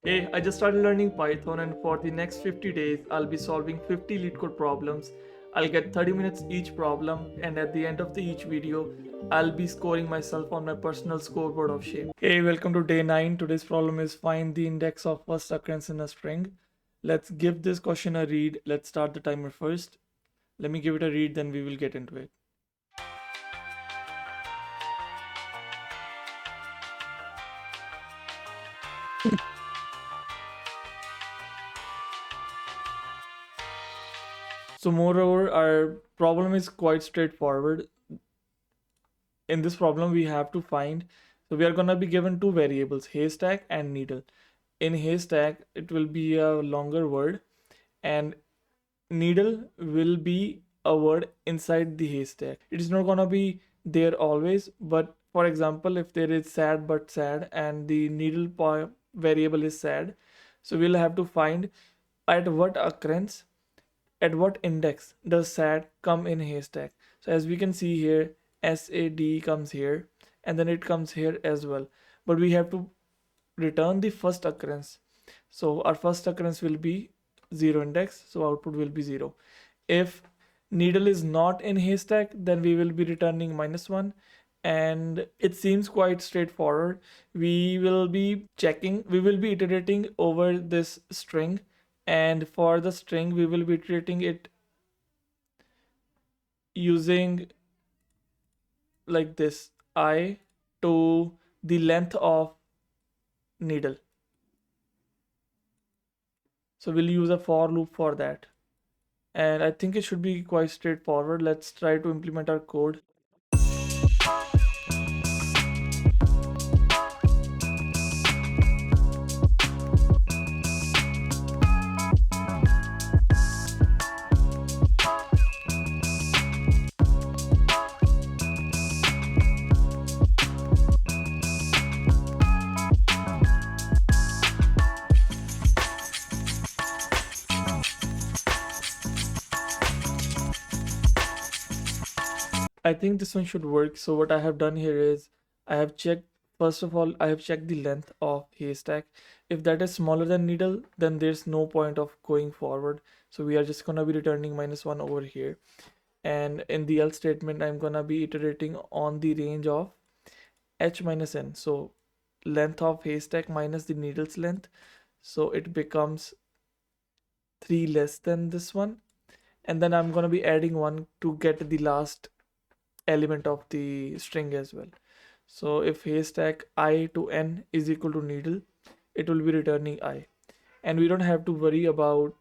Hey, I just started learning Python, and for the next 50 days, I'll be solving 50 LeetCode problems. I'll get 30 minutes each problem, and at the end of each video, I'll be scoring myself on my personal scoreboard of shame. Hey, welcome to day 9. Today's problem is find the index of first occurrence in a string. Let's give this question a read. Let's start the timer first. Let me give it a read, then we will get into it. So moreover, our problem is quite straightforward. In this problem, we have to find, so we are going to be given two variables, haystack and needle. In haystack, it will be a longer word, and needle will be a word inside the haystack. It is not going to be there always, but for example, if there is sad but sad and the needle variable is sad, so we'll have to find at what occurrence, at what index does sad come in haystack. So as we can see here, sad comes here, and then it comes here as well, but we have to return the first occurrence. So our first occurrence will be 0 index, so output will be 0. If needle is not in haystack, then we will be returning -1, and it seems quite straightforward. We will be iterating over this string, and for the string we will be iterating it using like this, I to the length of needle. So we'll use a for loop for that, and I think it should be quite straightforward. Let's try to implement our code. I think this one should work. So what I have done here is I have checked, first of all, I have checked the length of haystack. If that is smaller than needle, then there's no point of going forward. So we are just gonna be returning -1 over here. And in the else statement, I'm gonna be iterating on the range of h minus n. So length of haystack minus the needle's length. So it becomes 3 less than this one. And then I'm gonna be adding 1 to get the last element of the string as well. So if haystack I to n is equal to needle, it will be returning I, and we don't have to worry about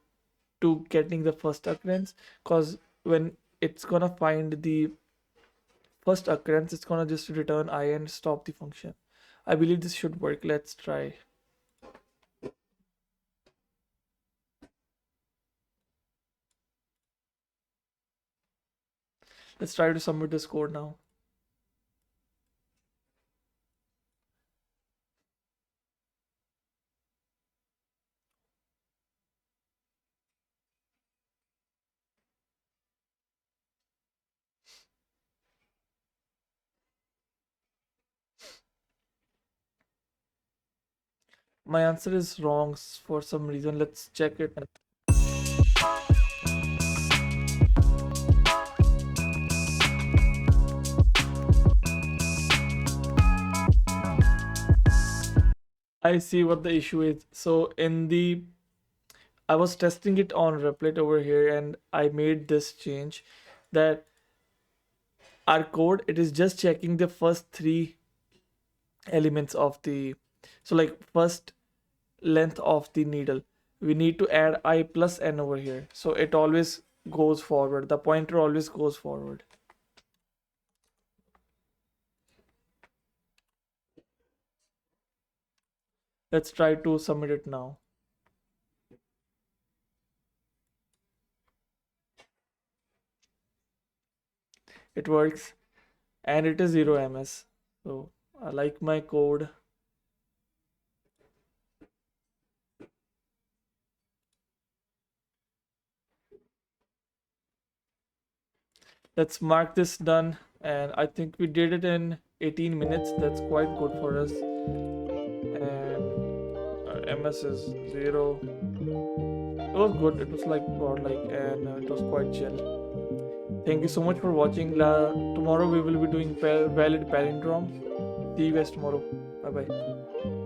to getting the first occurrence, because when it's gonna find the first occurrence, it's gonna just return I and stop the function. I believe this should work. Let's try. Let's try to submit this code now. My answer is wrong for some reason. Let's check it. I see what the issue is. So I was testing it on Replit over here, and I made this change that our code, it is just checking the first 3 elements of the, so like first length of the needle. We need to add I plus n over here. So it always goes forward. The pointer always goes forward. Let's try to submit it now. It works, and it is 0 ms. So I like my code. Let's mark this done, and I think we did it in 18 minutes. That's quite good for us. And MS is 0. It was good. It was like godlike, and it was quite chill. Thank you so much for watching. Tomorrow we will be doing valid palindrome. See you guys tomorrow. Bye bye.